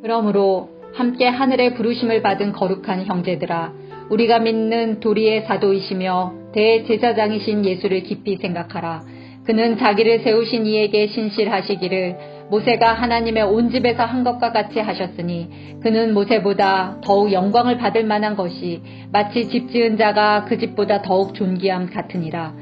그러므로 함께 하늘의 부르심을 받은 거룩한 형제들아, 우리가 믿는 도리의 사도이시며 대제사장이신 예수를 깊이 생각하라. 그는 자기를 세우신 이에게 신실하시기를 모세가 하나님의 온 집에서 한 것과 같이 하셨으니 그는 모세보다 더욱 영광을 받을 만한 것이 마치 집 지은 자가 그 집보다 더욱 존귀함 같으니라.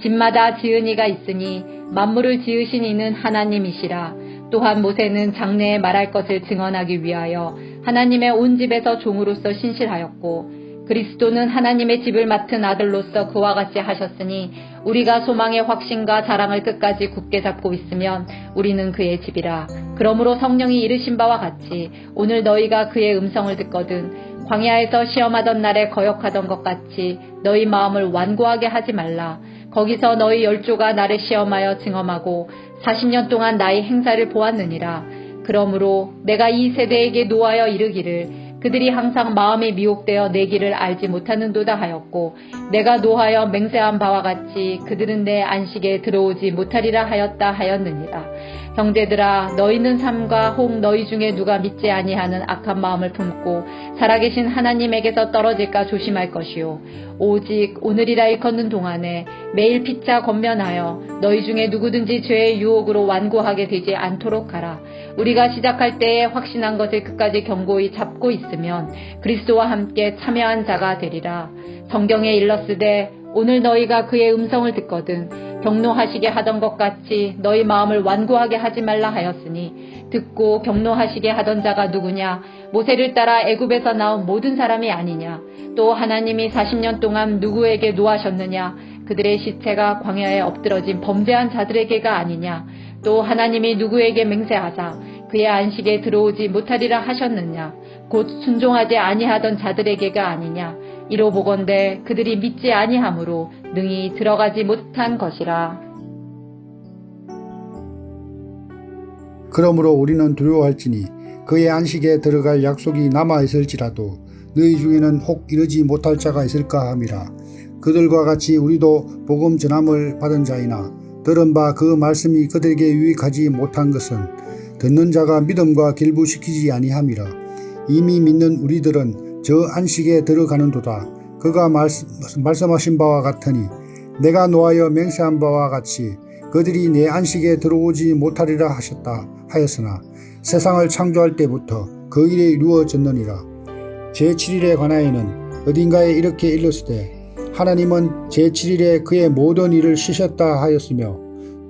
집마다 지은 이가 있으니 만물을 지으신 이는 하나님이시라. 또한 모세는 장래에 말할 것을 증언하기 위하여 하나님의 온 집에서 종으로서 신실하였고 그리스도는 하나님의 집을 맡은 아들로서 그와 같이 하셨으니 우리가 소망의 확신과 자랑을 끝까지 굳게 잡고 있으면 우리는 그의 집이라. 그러므로 성령이 이르신 바와 같이 오늘 너희가 그의 음성을 듣거든 광야에서 시험하던 날에 거역하던 것 같이 너희 마음을 완고하게 하지 말라. 거기서 너희 열조가 나를 시험하여 증언하고 40년 동안 나의 행사를 보았느니라. 그러므로 내가 이 세대에게 노하여 이르기를 그들이 항상 마음에 미혹되어 내 길을 알지 못하는도다 하였고 내가 노하여 맹세한 바와 같이 그들은 내 안식에 들어오지 못하리라 하였다 하였느니라. 형제들아, 너희는 삼가 혹 너희 중에 누가 믿지 아니하는 악한 마음을 품고 살아계신 하나님에게서 떨어질까 조심할 것이요 오직 오늘이라 일컫는 동안에 매일 피차 권면하여 너희 중에 누구든지 죄의 유혹으로 완고하게 되지 않도록 하라. 우리가 시작할 때에 확신한 것을 끝까지 견고히 잡고 있으면 그리스도와 함께 참여한 자가 되리라. 성경에 일렀으되 오늘 너희가 그의 음성을 듣거든 경노하시게 하던 것 같이 너희 마음을 완고하게 하지 말라 하였으니 듣고 경노하시게 하던 자가 누구냐? 모세를 따라 애굽에서 나온 모든 사람이 아니냐? 또 하나님이 40년 동안 누구에게 노하셨느냐? 그들의 시체가 광야에 엎드러진 범죄한 자들에게가 아니냐? 또 하나님이 누구에게 맹세하사 그의 안식에 들어오지 못하리라 하셨느냐? 곧 순종하지 아니하던 자들에게가 아니냐? 이로 보건대 그들이 믿지 아니하므로 능히 들어가지 못한 것이라. 그러므로 우리는 두려워할지니 그의 안식에 들어갈 약속이 남아있을지라도 너희 중에는 혹 이르지 못할 자가 있을까 함이라. 그들과 같이 우리도 복음 전함을 받은 자이나 들은 바 그 말씀이 그들에게 유익하지 못한 것은 듣는 자가 믿음과 길부시키지 아니함이라. 이미 믿는 우리들은 저 안식에 들어가는도다. 그가 말씀하신 바와 같으니 내가 노하여 맹세한 바와 같이 그들이 내 안식에 들어오지 못하리라 하였으나 세상을 창조할 때부터 그 일이 이루어졌느니라. 제7일에 관하여는 어딘가에 이렇게 일렀으되 하나님은 제7일에 그의 모든 일을 쉬셨다 하였으며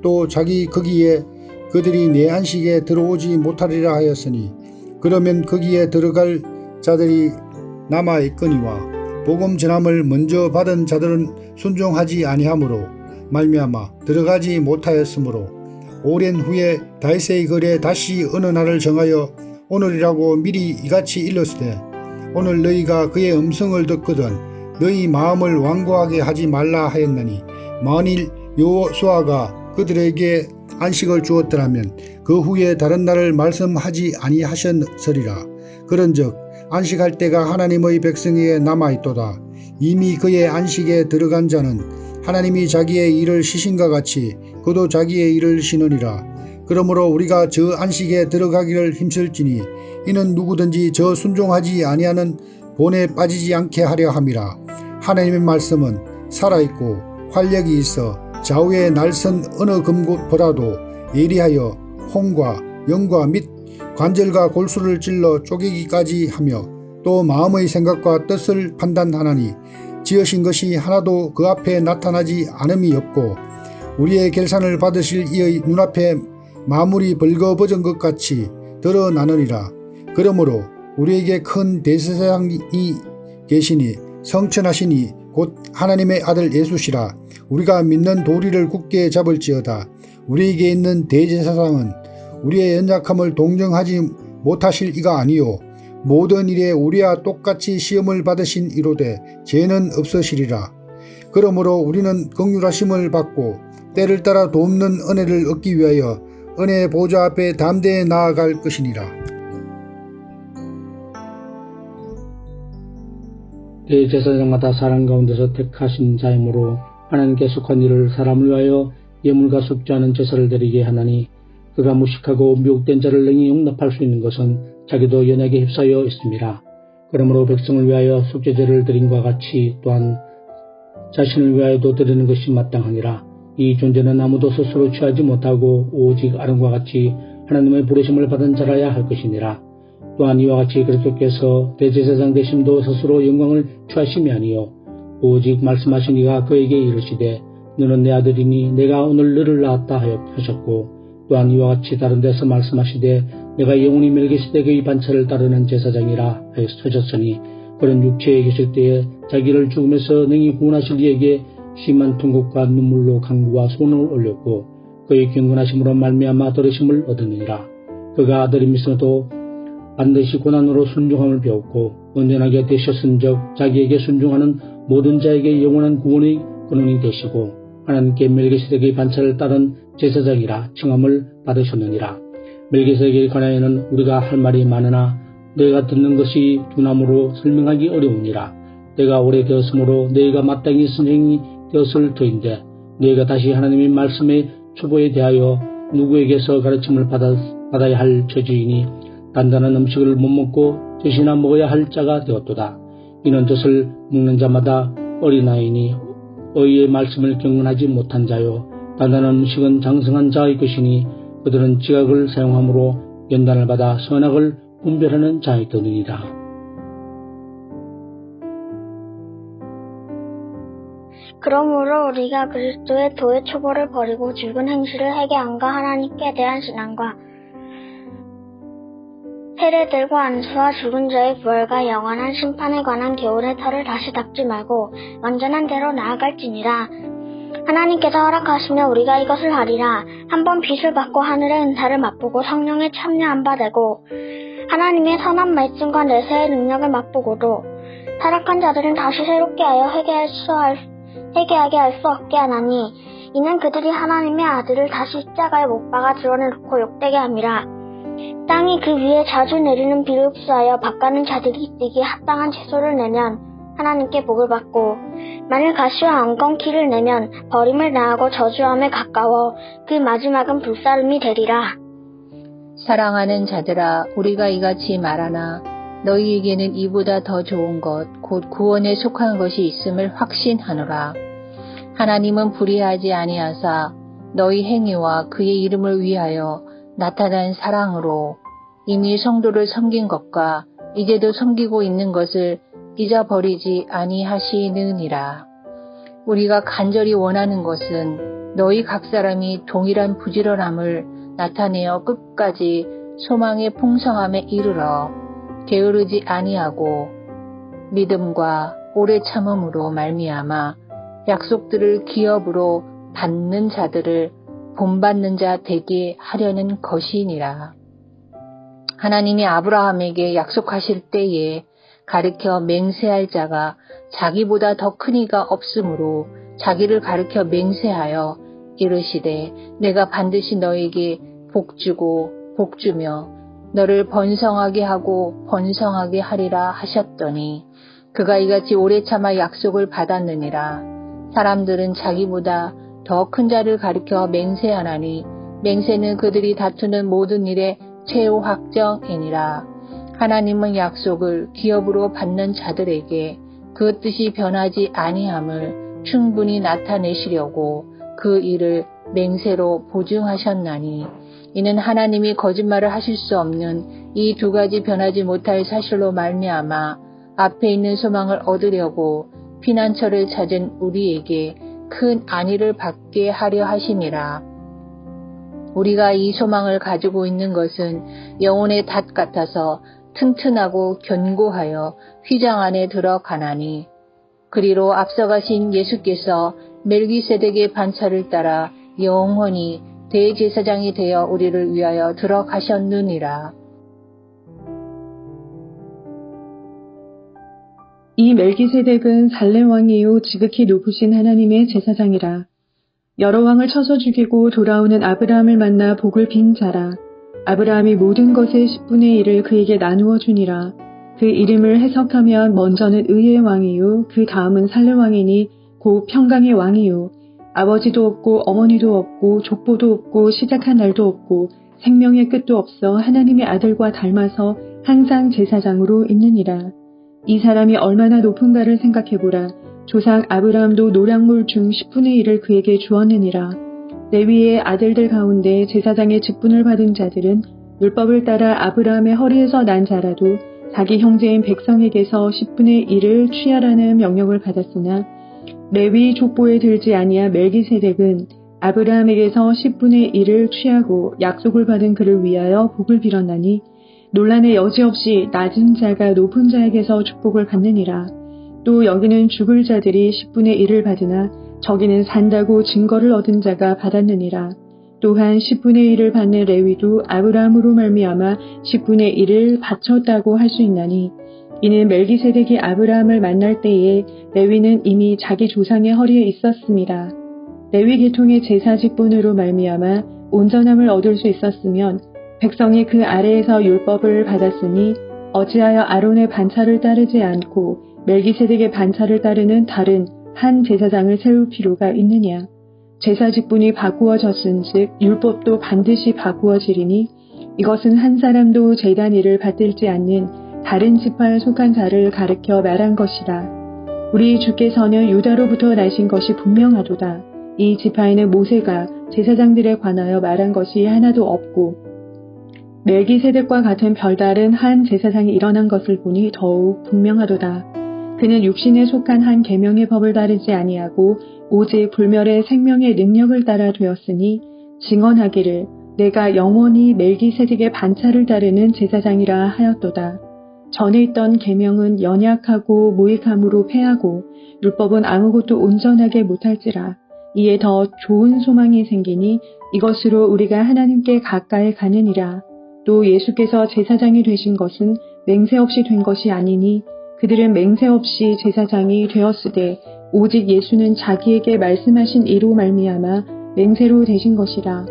또 자기 거기에 그들이 내 안식에 들어오지 못하리라 하였으니 그러면 거기에 들어갈 자들이 남아있거니와 복음 전함을 먼저 받은 자들은 순종하지 아니하므로 말미암아 들어가지 못하였으므로 오랜 후에 다윗의 글에 다시 어느 날을 정하여 오늘이라고 미리 이같이 일렀으되 오늘 너희가 그의 음성을 듣거든 너희 마음을 완고하게 하지 말라 하였나니 만일 여호수아가 그들에게 안식을 주었더라면 그 후에 다른 날을 말씀하지 아니하셨으리라. 그런즉 안식할 때가 하나님의 백성에게 남아있도다. 이미 그의 안식에 들어간 자는 하나님이 자기의 일을 쉬신과 같이 그도 자기의 일을 쉬느니라. 그러므로 우리가 저 안식에 들어가기를 힘쓸지니 이는 누구든지 저 순종하지 아니하는 본에 빠지지 않게 하려 함이라. 하나님의 말씀은 살아있고 활력이 있어 좌우의 날선 어느 금곳보다도 예리하여 혼과 영과 및 관절과 골수를 찔러 쪼개기까지 하며 또 마음의 생각과 뜻을 판단하나니 지으신 것이 하나도 그 앞에 나타나지 않음이 없고 우리의 결산을 받으실 이의 눈앞에 마물이 벌거벗은 것 같이 드러나느니라. 그러므로 우리에게 큰 대제사장이 계시니 성천하시니 곧 하나님의 아들 예수시라. 우리가 믿는 도리를 굳게 잡을지어다. 우리에게 있는 대제사장은 우리의 연약함을 동정하지 못하실 이가 아니요 모든 일에 우리와 똑같이 시험을 받으신 이로되 죄는 없으시리라. 그러므로 우리는 긍휼하심을 받고 때를 따라 돕는 은혜를 얻기 위하여 은혜의 보좌 앞에 담대히 나아갈 것이니라. 대제사장마다 사람 가운데서 택하신 자이므로 하나님께 속한 일을 사람을 위하여 예물과 속죄하는 제사를 드리게 하나니 그가 무식하고 미혹된 자를 능히 용납할 수 있는 것은 자기도 연약에 휩싸여 있습니다. 그러므로 백성을 위하여 속죄제를 드림과 같이 또한 자신을 위하여도 드리는 것이 마땅하니라. 이 존재는 아무도 스스로 취하지 못하고 오직 아론과 같이 하나님의 부르심을 받은 자라야 할 것이니라. 또한 이와 같이 그리스도께서 대제사장 되심도 스스로 영광을 취하심이 아니요 오직 말씀하신 이가 그에게 이르시되 너는 내 아들이니 내가 오늘 너를 낳았다 하셨고, 또한 이와 같이 다른 데서 말씀하시되 내가 영원히 멜기세덱의 반차를 따르는 제사장이라 하셨으니, 그런 육체에 계실 때에 자기를 죽음에서 능히 구원하실 이에게 심한 통곡과 눈물로 간구와 소원을 올렸고 그의 경건하심으로 말미암아 들으심을 얻으니라. 그가 아들임에서도 반드시 고난으로 순종함을 배웠고 온전하게 되셨은즉 자기에게 순종하는 모든 자에게 영원한 구원의 근원이 되시고 하나님께 멜기세덱의 반차를 따른 제사장이라 칭함을 받으셨느니라. 멜기세덱에 관하여는 우리가 할 말이 많으나 너희가 듣는 것이 두나무로 설명하기 어려우니라. 내가 오래되었으므로 너희가 마땅히 선생이 되었을 터인데 너희가 다시 하나님의 말씀의 초보에 대하여 누구에게서 가르침을 받아야 할 처지이니 단단한 음식을 못 먹고 젖이나 먹어야 할 자가 되었도다. 이는 젖을 먹는 자마다 어린아이니 의의 말씀을 경건하지 못한 자요 단단한 음식은 장성한 자의 것이니 그들은 지각을 사용함으로 연단을 받아 선악을 분별하는 자이 되느니라. 그러므로 우리가 그리스도의 도의 초보를 버리고 죽은 행실을 회개함과 하나님께 대한 신앙과 세례들과 안수와 죽은 자의 부활과 영원한 심판에 관한 교훈의 터를 다시 닦지 말고 완전한 대로 나아갈지니라. 하나님께서 허락하시며 우리가 이것을 하리라. 한번 빚을 받고 하늘의 은사를 맛보고 성령에 참여한 바 되고 하나님의 선한 말씀과 내세의 능력을 맛보고도 타락한 자들은 다시 새롭게 하여 회개하게 할 수 없게 하나니 이는 그들이 하나님의 아들을 다시 십자가에 못 박아 드러내놓고 욕되게 함이라. 땅이 그 위에 자주 내리는 비를 흡수하여 밭가는 자들이 쓰기 합당한 채소를 내면 하나님께 복을 받고 만일 가시와 엉겅퀴를 내면 버림을 당하고 저주함에 가까워 그 마지막은 불사름이 되리라. 사랑하는 자들아, 우리가 이같이 말하나 너희에게는 이보다 더 좋은 것, 곧 구원에 속한 것이 있음을 확신하노라. 하나님은 불의하지 아니하사 너희 행위와 그의 이름을 위하여 나타난 사랑으로 이미 성도를 섬긴 것과 이제도 섬기고 있는 것을 잊어버리지 아니하시느니라. 우리가 간절히 원하는 것은 너희 각 사람이 동일한 부지런함을 나타내어 끝까지 소망의 풍성함에 이르러 게으르지 아니하고 믿음과 오래 참음으로 말미암아 약속들을 기업으로 받는 자들을 본받는 자 되게 하려는 것이니라. 하나님이 아브라함에게 약속하실 때에 가르쳐 맹세할 자가 자기보다 더 큰 이가 없으므로 자기를 가르쳐 맹세하여 이르시되 내가 반드시 너에게 복주고 복주며 너를 번성하게 하고 번성하게 하리라 하셨더니 그가 이같이 오래 참아 약속을 받았느니라. 사람들은 자기보다 더 큰 자를 가리켜 맹세하나니 맹세는 그들이 다투는 모든 일의 최후 확정이니라. 하나님은 약속을 기업으로 받는 자들에게 그 뜻이 변하지 아니함을 충분히 나타내시려고 그 일을 맹세로 보증하셨나니 이는 하나님이 거짓말을 하실 수 없는 이 두 가지 변하지 못할 사실로 말미암아 앞에 있는 소망을 얻으려고 피난처를 찾은 우리에게 큰 안위를 받게 하려 하심이라. 우리가 이 소망을 가지고 있는 것은 영혼의 닷 같아서 튼튼하고 견고하여 휘장 안에 들어가나니 그리로 앞서가신 예수께서 멜기세덱의 반차를 따라 영원히 대제사장이 되어 우리를 위하여 들어가셨느니라. 이 멜기세덱은 살렘 왕이요 지극히 높으신 하나님의 제사장이라. 여러 왕을 쳐서 죽이고 돌아오는 아브라함을 만나 복을 빈 자라. 아브라함이 모든 것의 10분의 1을 그에게 나누어 주니라. 그 이름을 해석하면 먼저는 의의 왕이요 그 다음은 살렘 왕이니 곧 평강의 왕이요 아버지도 없고 어머니도 없고 족보도 없고 시작한 날도 없고 생명의 끝도 없어 하나님의 아들과 닮아서 항상 제사장으로 있느니라. 이 사람이 얼마나 높은가를 생각해보라. 조상 아브라함도 노량물 중 10분의 1을 그에게 주었느니라. 레위의 아들들 가운데 제사장의 직분을 받은 자들은 율법을 따라 아브라함의 허리에서 난 자라도 자기 형제인 백성에게서 10분의 1을 취하라는 명령을 받았으나 레위 족보에 들지 아니한 멜기세덱은 아브라함에게서 10분의 1을 취하고 약속을 받은 그를 위하여 복을 빌었나니 논란의 여지없이 낮은 자가 높은 자에게서 축복을 받느니라. 또 여기는 죽을 자들이 10분의 1을 받으나 저기는 산다고 증거를 얻은 자가 받았느니라. 또한 10분의 1을 받는 레위도 아브라함으로 말미암아 10분의 1을 바쳤다고 할 수 있나니 이는 멜기세덱이 아브라함을 만날 때에 레위는 이미 자기 조상의 허리에 있었습니다. 레위 계통의 제사 직분으로 말미암아 온전함을 얻을 수 있었으면 백성이 그 아래에서 율법을 받았으니 어찌하여 아론의 반차를 따르지 않고 멜기세덱의 반차를 따르는 다른 한 제사장을 세울 필요가 있느냐. 제사 직분이 바꾸어졌은즉 율법도 반드시 바꾸어지리니 이것은 한 사람도 제단 일을 받들지 않는 다른 지파에 속한 자를 가르켜 말한 것이라. 우리 주께서는 유다로부터 나신 것이 분명하도다. 이 지파에는 모세가 제사장들에 관하여 말한 것이 하나도 없고 멜기세덱과 같은 별다른 한 제사장이 일어난 것을 보니 더욱 분명하도다. 그는 육신에 속한 한 계명의 법을 따르지 아니하고 오직 불멸의 생명의 능력을 따라 되었으니 증언하기를 내가 영원히 멜기세덱의 반차를 따르는 제사장이라 하였도다. 전에 있던 계명은 연약하고 무익함으로 패하고 율법은 아무것도 온전하게 못할지라. 이에 더 좋은 소망이 생기니 이것으로 우리가 하나님께 가까이 가느니라. 또 예수께서 제사장이 되신 것은 맹세 없이 된 것이 아니니 그들은 맹세 없이 제사장이 되었으되 오직 예수는 자기에게 말씀하신 이로 말미암아 맹세로 되신 것이라.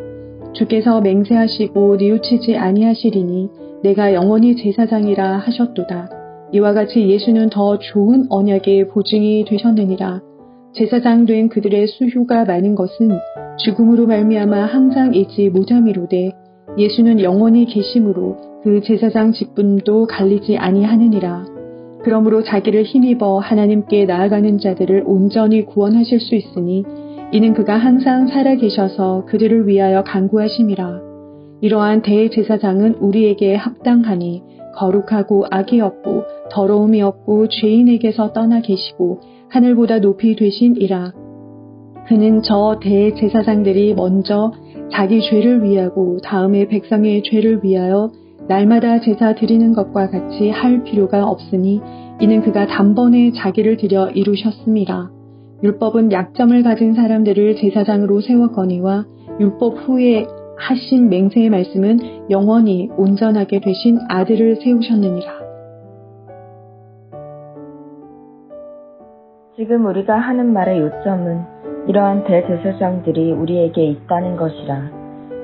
주께서 맹세하시고 뉘우치지 아니하시리니 내가 영원히 제사장이라 하셨도다. 이와 같이 예수는 더 좋은 언약의 보증이 되셨느니라. 제사장 된 그들의 수효가 많은 것은 죽음으로 말미암아 항상 잊지 못함이로되 예수는 영원히 계심으로 그 제사장 직분도 갈리지 아니하느니라. 그러므로 자기를 힘입어 하나님께 나아가는 자들을 온전히 구원하실 수 있으니 이는 그가 항상 살아계셔서 그들을 위하여 간구하심이라. 이러한 대제사장은 우리에게 합당하니 거룩하고 악이 없고 더러움이 없고 죄인에게서 떠나 계시고 하늘보다 높이 되신이라. 그는 저 대제사장들이 먼저 자기 죄를 위하고 다음에 백성의 죄를 위하여 날마다 제사 드리는 것과 같이 할 필요가 없으니 이는 그가 단번에 자기를 들여 이루셨습니다. 율법은 약점을 가진 사람들을 제사장으로 세웠거니와 율법 후에 하신 맹세의 말씀은 영원히 온전하게 되신 아들을 세우셨느니라. 지금 우리가 하는 말의 요점은 이러한 대제사장들이 우리에게 있다는 것이라.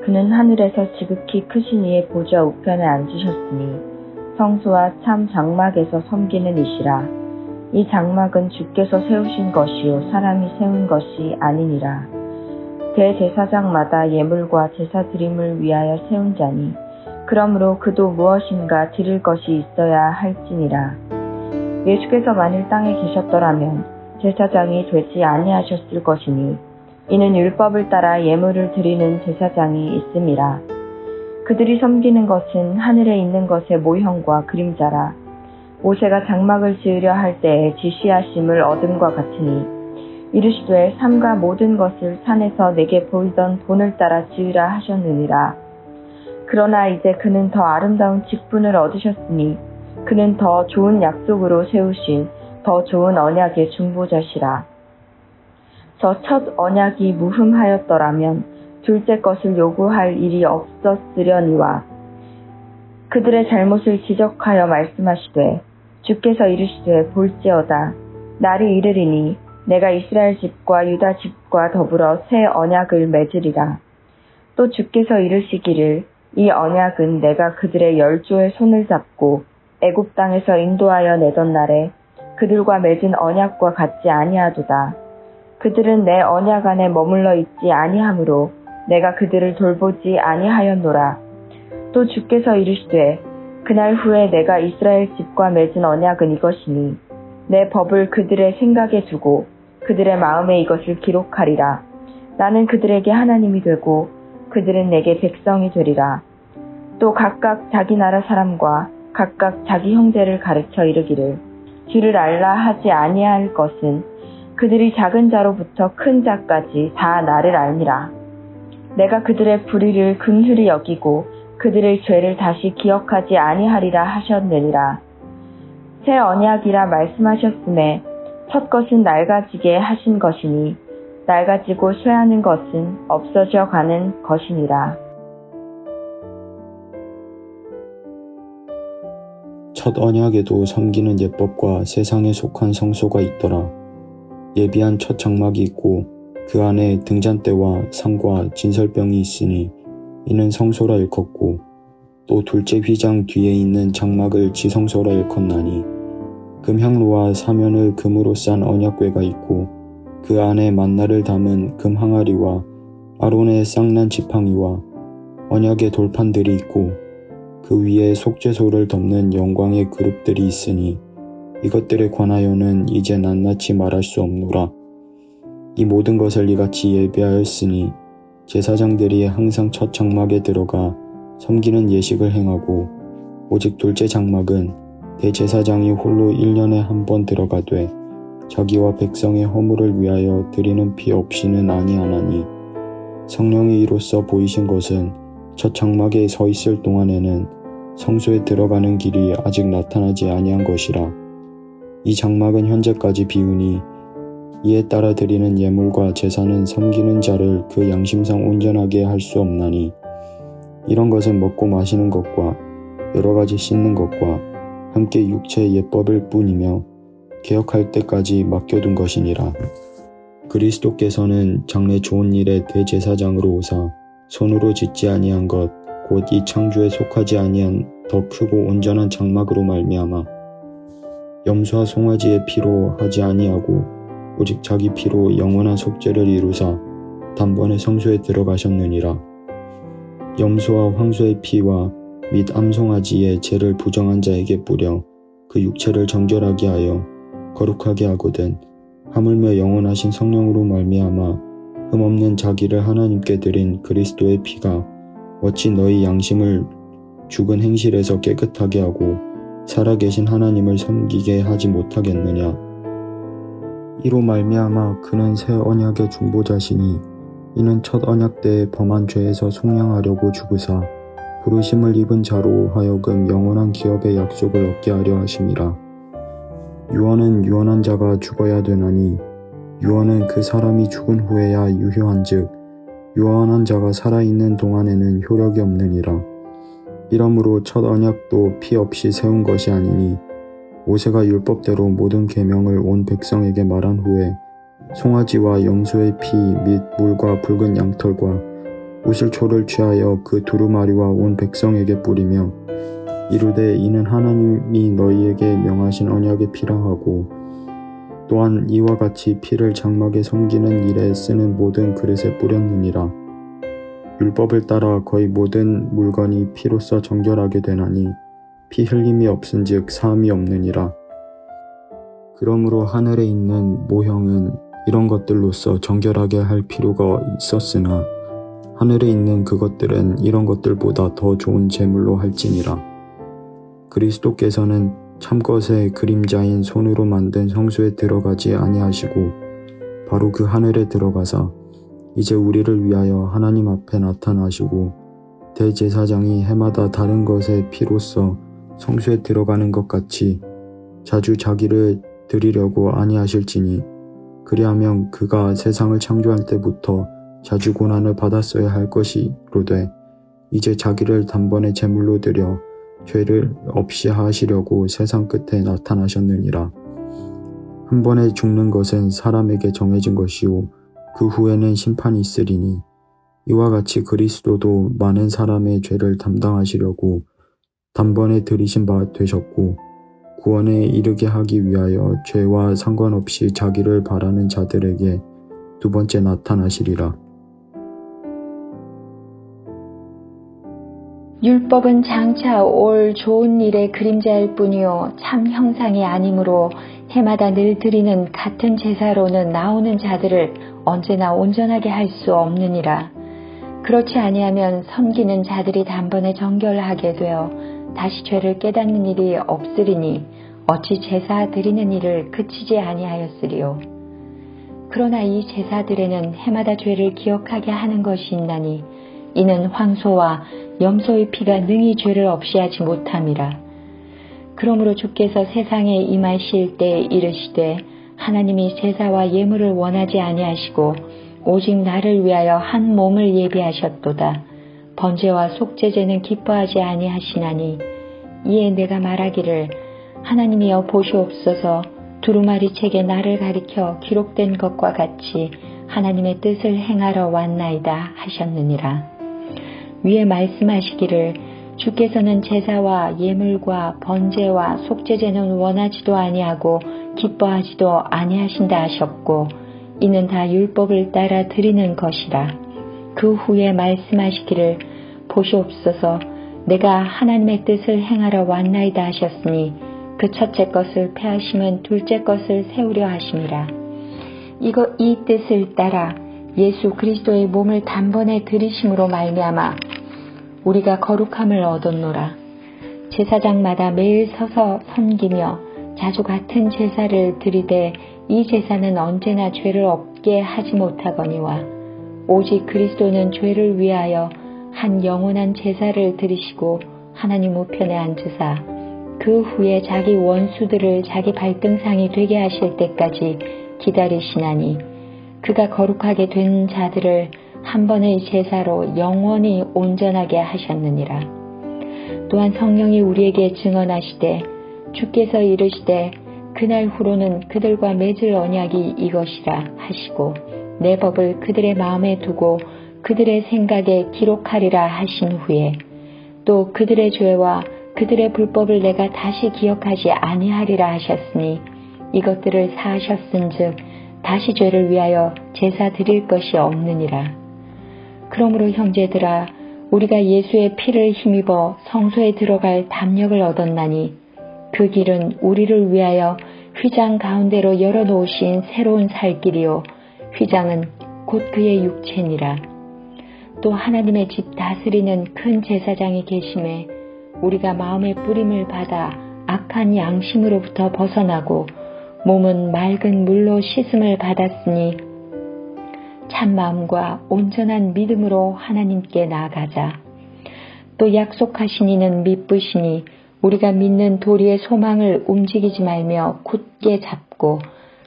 그는 하늘에서 지극히 크신 이의 보좌 우편에 앉으셨으니 성소와 참 장막에서 섬기는 이시라. 이 장막은 주께서 세우신 것이요 사람이 세운 것이 아니니라. 대제사장마다 예물과 제사 드림을 위하여 세운 자니 그러므로 그도 무엇인가 드릴 것이 있어야 할지니라. 예수께서 만일 땅에 계셨더라면 제사장이 되지 아니하셨을 것이니 이는 율법을 따라 예물을 드리는 제사장이 있음이라. 그들이 섬기는 것은 하늘에 있는 것의 모형과 그림자라. 모세가 장막을 지으려 할 때에 지시하심을 얻음과 같으니 이르시되 삼가 모든 것을 산에서 내게 보이던 본을 따라 지으라 하셨느니라. 그러나 이제 그는 더 아름다운 직분을 얻으셨으니 그는 더 좋은 약속으로 세우신 더 좋은 언약의 중보자시라. 저 첫 언약이 무흠하였더라면 둘째 것을 요구할 일이 없었으려니와 그들의 잘못을 지적하여 말씀하시되 주께서 이르시되 볼지어다 날이 이르리니 내가 이스라엘 집과 유다 집과 더불어 새 언약을 맺으리라. 또 주께서 이르시기를 이 언약은 내가 그들의 열조의 손을 잡고 애굽 땅에서 인도하여 내던 날에 그들과 맺은 언약과 같지 아니하도다. 그들은 내 언약 안에 머물러 있지 아니하므로 내가 그들을 돌보지 아니하였노라. 또 주께서 이르시되 그날 후에 내가 이스라엘 집과 맺은 언약은 이것이니 내 법을 그들의 생각에 두고 그들의 마음에 이것을 기록하리라. 나는 그들에게 하나님이 되고 그들은 내게 백성이 되리라. 또 각각 자기 나라 사람과 각각 자기 형제를 가르쳐 이르기를 주를 알라 하지 아니할 것은 그들이 작은 자로부터 큰 자까지 다 나를 알니라. 내가 그들의 불의를 긍휼히 여기고 그들의 죄를 다시 기억하지 아니하리라 하셨느니라. 새 언약이라 말씀하셨음에 첫 것은 낡아지게 하신 것이니 낡아지고 쇠하는 것은 없어져 가는 것이니라. 첫 언약에도 섬기는 예법과 세상에 속한 성소가 있더라. 예비한 첫 장막이 있고 그 안에 등잔대와 상과 진설병이 있으니 이는 성소라 일컫고 또 둘째 휘장 뒤에 있는 장막을 지성소라 일컫나니 금향로와 사면을 금으로 싼 언약궤가 있고 그 안에 만나를 담은 금 항아리와 아론의 쌍난 지팡이와 언약의 돌판들이 있고 그 위에 속죄소를 덮는 영광의 그룹들이 있으니 이것들에 관하여는 이제 낱낱이 말할 수 없노라. 이 모든 것을 이같이 예비하였으니 제사장들이 항상 첫 장막에 들어가 섬기는 예식을 행하고 오직 둘째 장막은 대제사장이 홀로 1년에 한 번 들어가되 자기와 백성의 허물을 위하여 드리는 피 없이는 아니하나니 성령이 이로써 보이신 것은 첫 장막에 서 있을 동안에는 성소에 들어가는 길이 아직 나타나지 아니한 것이라. 이 장막은 현재까지 비우니 이에 따라 드리는 예물과 제사는 섬기는 자를 그 양심상 온전하게 할 수 없나니 이런 것은 먹고 마시는 것과 여러 가지 씻는 것과 함께 육체의 예법일 뿐이며 개혁할 때까지 맡겨둔 것이니라. 그리스도께서는 장래 좋은 일의 대제사장으로 오사 손으로 짓지 아니한 것 곧 이 창조에 속하지 아니한 더 크고 온전한 장막으로 말미암아 염소와 송아지의 피로 하지 아니하고 오직 자기 피로 영원한 속죄를 이루사 단번에 성소에 들어가셨느니라. 염소와 황소의 피와 및 암송아지의 죄를 부정한 자에게 뿌려 그 육체를 정결하게 하여 거룩하게 하거든 하물며 영원하신 성령으로 말미암아 흠없는 자기를 하나님께 드린 그리스도의 피가 어찌 너희 양심을 죽은 행실에서 깨끗하게 하고 살아계신 하나님을 섬기게 하지 못하겠느냐. 이로 말미암아 그는 새 언약의 중보자시니 이는 첫 언약 때에 범한 죄에서 속량하려고 죽으사 부르심을 입은 자로 하여금 영원한 기업의 약속을 얻게 하려 하심이라. 유언은 유언한 자가 죽어야 되나니 유언은 그 사람이 죽은 후에야 유효한즉 유언한 자가 살아있는 동안에는 효력이 없느니라. 이러므로 첫 언약도 피 없이 세운 것이 아니니 모세가 율법대로 모든 계명을 온 백성에게 말한 후에 송아지와 염소의 피 및 물과 붉은 양털과 우슬초를 취하여 그 두루마리와 온 백성에게 뿌리며 이르되 이는 하나님이 너희에게 명하신 언약의 피라 하고 또한 이와 같이 피를 장막에 섬기는 일에 쓰는 모든 그릇에 뿌렸느니라. 율법을 따라 거의 모든 물건이 피로써 정결하게 되나니 피 흘림이 없은즉 사함이 없느니라. 그러므로 하늘에 있는 모형은 이런 것들로서 정결하게 할 필요가 있었으나 하늘에 있는 그것들은 이런 것들보다 더 좋은 제물로 할지니라. 그리스도께서는 참것의 그림자인 손으로 만든 성소에 들어가지 아니하시고 바로 그 하늘에 들어가사 이제 우리를 위하여 하나님 앞에 나타나시고 대제사장이 해마다 다른 것의 피로써 성소에 들어가는 것 같이 자주 자기를 드리려고 아니하실지니 그리하면 그가 세상을 창조할 때부터 자주 고난을 받았어야 할 것이로되 이제 자기를 단번에 제물로 드려 죄를 없이 하시려고 세상 끝에 나타나셨느니라. 한 번에 죽는 것은 사람에게 정해진 것이요 그 후에는 심판이 있으리니 이와 같이 그리스도도 많은 사람의 죄를 담당하시려고 단번에 들이신 바 되셨고 구원에 이르게 하기 위하여 죄와 상관없이 자기를 바라는 자들에게 두 번째 나타나시리라. 율법은 장차 올 좋은 일의 그림자일 뿐이요 참 형상이 아니므로 해마다 늘 드리는 같은 제사로는 나오는 자들을 언제나 온전하게 할 수 없느니라. 그렇지 아니하면 섬기는 자들이 단번에 정결하게 되어 다시 죄를 깨닫는 일이 없으리니 어찌 제사 드리는 일을 그치지 아니하였으리요. 그러나 이 제사들에는 해마다 죄를 기억하게 하는 것이 있나니 이는 황소와 염소의 피가 능히 죄를 없이 하지 못함이라. 그러므로 주께서 세상에 임하실 때 이르시되 하나님이 제사와 예물을 원하지 아니하시고 오직 나를 위하여 한 몸을 예비하셨도다. 번제와 속죄제는 기뻐하지 아니하시나니 이에 내가 말하기를 하나님이여 보시옵소서 두루마리 책에 나를 가리켜 기록된 것과 같이 하나님의 뜻을 행하러 왔나이다 하셨느니라. 위에 말씀하시기를 주께서는 제사와 예물과 번제와 속죄제는 원하지도 아니하고 기뻐하지도 아니하신다 하셨고 이는 다 율법을 따라 드리는 것이라. 그 후에 말씀하시기를 보시옵소서 내가 하나님의 뜻을 행하러 왔나이다 하셨으니 그 첫째 것을 폐하심은 둘째 것을 세우려 하심이라. 이 뜻을 따라 예수 그리스도의 몸을 단번에 들이심으로 말미암아 우리가 거룩함을 얻었노라. 제사장마다 매일 서서 섬기며 자주 같은 제사를 드리되 이 제사는 언제나 죄를 없게 하지 못하거니와 오직 그리스도는 죄를 위하여 한 영원한 제사를 드리시고 하나님 우편에 앉으사 그 후에 자기 원수들을 자기 발등상이 되게 하실 때까지 기다리시나니 그가 거룩하게 된 자들을 한 번의 제사로 영원히 온전하게 하셨느니라. 또한 성령이 우리에게 증언하시되 주께서 이르시되 그날 후로는 그들과 맺을 언약이 이것이라 하시고 내 법을 그들의 마음에 두고 그들의 생각에 기록하리라 하신 후에 또 그들의 죄와 그들의 불법을 내가 다시 기억하지 아니하리라 하셨으니 이것들을 사하셨은즉 다시 죄를 위하여 제사 드릴 것이 없느니라. 그러므로 형제들아 우리가 예수의 피를 힘입어 성소에 들어갈 담력을 얻었나니 그 길은 우리를 위하여 휘장 가운데로 열어놓으신 새로운 살 길이요 휘장은 곧 그의 육체니라. 또 하나님의 집 다스리는 큰 제사장이 계심에 우리가 마음의 뿌림을 받아 악한 양심으로부터 벗어나고 몸은 맑은 물로 씻음을 받았으니 참마음과 온전한 믿음으로 하나님께 나아가자. 또 약속하신 이는 미쁘시니 우리가 믿는 도리의 소망을 움직이지 말며 굳게 잡고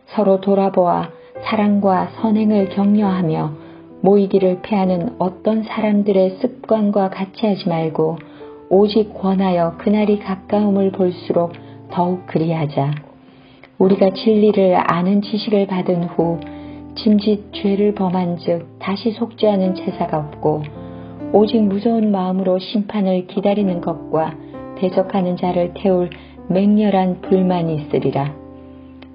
서로 돌아보아 사랑과 선행을 격려하며 모이기를 피하는 어떤 사람들의 습관과 같이 하지 말고 오직 권하여 그날이 가까움을 볼수록 더욱 그리하자. 우리가 진리를 아는 지식을 받은 후 짐짓 죄를 범한 즉 다시 속죄하는 제사가 없고 오직 무서운 마음으로 심판을 기다리는 것과 대적하는 자를 태울 맹렬한 불만이 있으리라.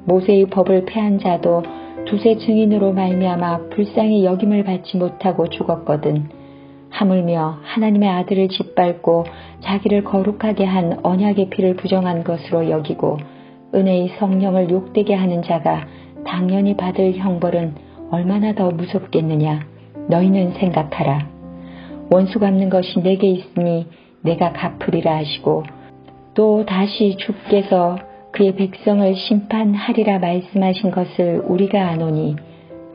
모세의 법을 폐한 자도 두세 증인으로 말미암아 불쌍히 여김을 받지 못하고 죽었거든. 하물며 하나님의 아들을 짓밟고 자기를 거룩하게 한 언약의 피를 부정한 것으로 여기고 은혜의 성령을 욕되게 하는 자가 당연히 받을 형벌은 얼마나 더 무섭겠느냐. 너희는 생각하라. 원수 갚는 것이 내게 있으니 내가 갚으리라 하시고 또 다시 주께서 그의 백성을 심판하리라 말씀하신 것을 우리가 아노니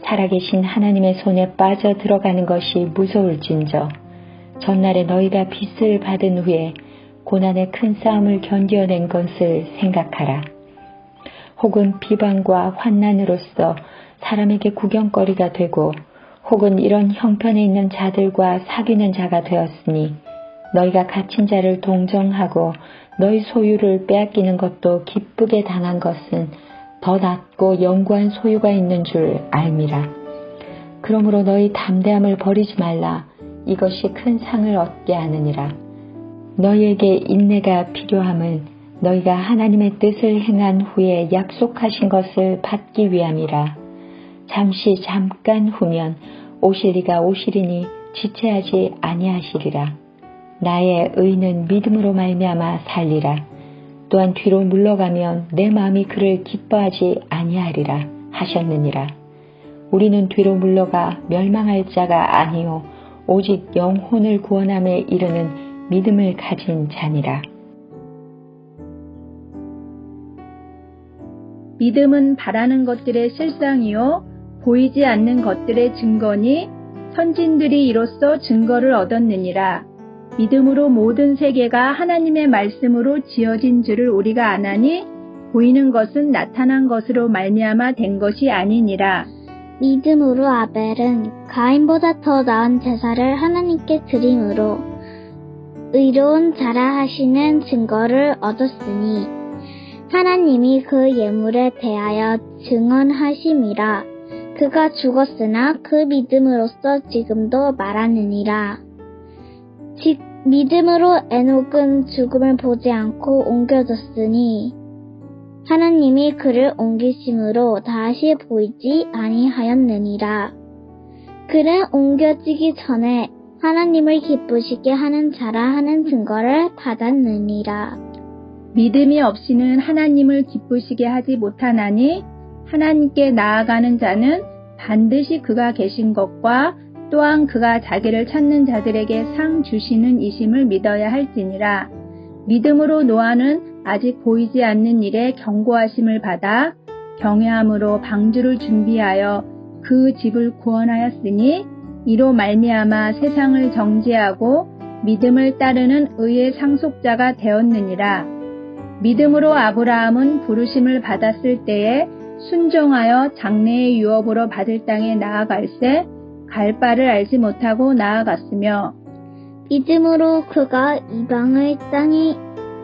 살아계신 하나님의 손에 빠져 들어가는 것이 무서울진저 전날에 너희가 빚을 받은 후에 고난의 큰 싸움을 견뎌낸 것을 생각하라. 혹은 비방과 환난으로서 사람에게 구경거리가 되고 혹은 이런 형편에 있는 자들과 사귀는 자가 되었으니 너희가 갇힌 자를 동정하고 너희 소유를 빼앗기는 것도 기쁘게 당한 것은 더 낫고 영구한 소유가 있는 줄 알미라. 그러므로 너희 담대함을 버리지 말라. 이것이 큰 상을 얻게 하느니라. 너희에게 인내가 필요함은 너희가 하나님의 뜻을 행한 후에 약속하신 것을 받기 위함이라. 잠깐 후면 오실 이가 오시리니 지체하지 아니하시리라. 나의 의는 믿음으로 말미암아 살리라. 또한 뒤로 물러가면 내 마음이 그를 기뻐하지 아니하리라 하셨느니라. 우리는 뒤로 물러가 멸망할 자가 아니요 오직 영혼을 구원함에 이르는 믿음을 가진 자니라. 믿음은 바라는 것들의 실상이요 보이지 않는 것들의 증거니 선진들이 이로써 증거를 얻었느니라. 믿음으로 모든 세계가 하나님의 말씀으로 지어진 줄을 우리가 아나니 보이는 것은 나타난 것으로 말미암아 된 것이 아니니라. 믿음으로 아벨은 가인보다 더 나은 제사를 하나님께 드림으로 의로운 자라 하시는 증거를 얻었으니 하나님이 그 예물에 대하여 증언하심이라. 그가 죽었으나 그 믿음으로써 지금도 말하느니라. 즉 믿음으로 에녹은 죽음을 보지 않고 옮겨졌으니 하나님이 그를 옮기심으로 다시 보이지 아니하였느니라. 그는 옮겨지기 전에 하나님을 기쁘시게 하는 자라 하는 증거를 받았느니라. 믿음이 없이는 하나님을 기쁘시게 하지 못하나니 하나님께 나아가는 자는 반드시 그가 계신 것과 또한 그가 자기를 찾는 자들에게 상 주시는 이심을 믿어야 할지니라. 믿음으로 노아는 아직 보이지 않는 일에 경고하심을 받아 경외함으로 방주를 준비하여 그 집을 구원하였으니 이로 말미암아 세상을 정죄하고 믿음을 따르는 의의 상속자가 되었느니라. 믿음으로 아브라함은 부르심을 받았을 때에 순종하여 장래의 유업으로 받을 땅에 나아갈새 갈 바를 알지 못하고 나아갔으며 믿음으로 그가 이방의 땅에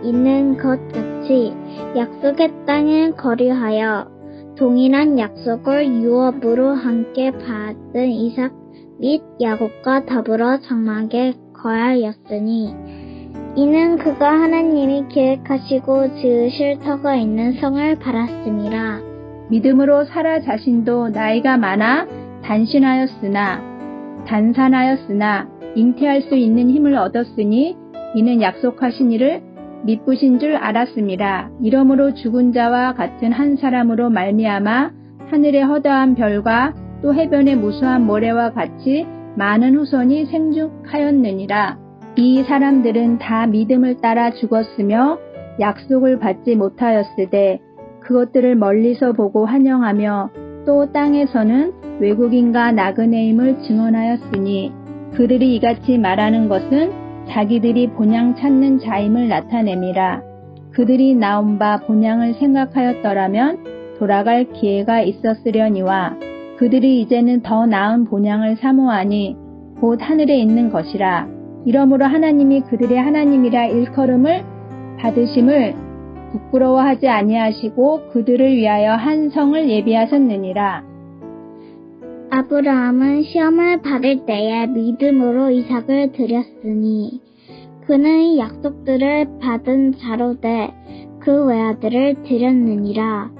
있는 것 같이 약속의 땅을 거류하여 동일한 약속을 유업으로 함께 받은 이삭 및 야곱과 더불어 장막에 거하였으니 이는 그가 하나님이 계획하시고 지으실 터가 있는 성을 바랐음이라. 믿음으로 사라 자신도 나이가 많아 단산하였으나 잉태할 수 있는 힘을 얻었으니 이는 약속하신 이를 미쁘신 줄 알았음이라. 이러므로 죽은 자와 같은 한 사람으로 말미암아 하늘의 허다한 별과 또 해변의 무수한 모래와 같이 많은 후손이 생육하였느니라. 이 사람들은 다 믿음을 따라 죽었으며 약속을 받지 못하였으되 그것들을 멀리서 보고 환영하며 또 땅에서는 외국인과 나그네임을 증언하였으니 그들이 이같이 말하는 것은 자기들이 본향 찾는 자임을 나타냄이라. 그들이 나온 바 본향을 생각하였더라면 돌아갈 기회가 있었으려니와 그들이 이제는 더 나은 본향을 사모하니 곧 하늘에 있는 것이라. 이러므로 하나님이 그들의 하나님이라 일컬음을 받으심을 부끄러워하지 아니하시고 그들을 위하여 한 성을 예비하셨느니라. 아브라함은 시험을 받을 때에 믿음으로 이삭을 드렸으니 그는 이 약속들을 받은 자로 돼 그 외아들을 드렸느니라.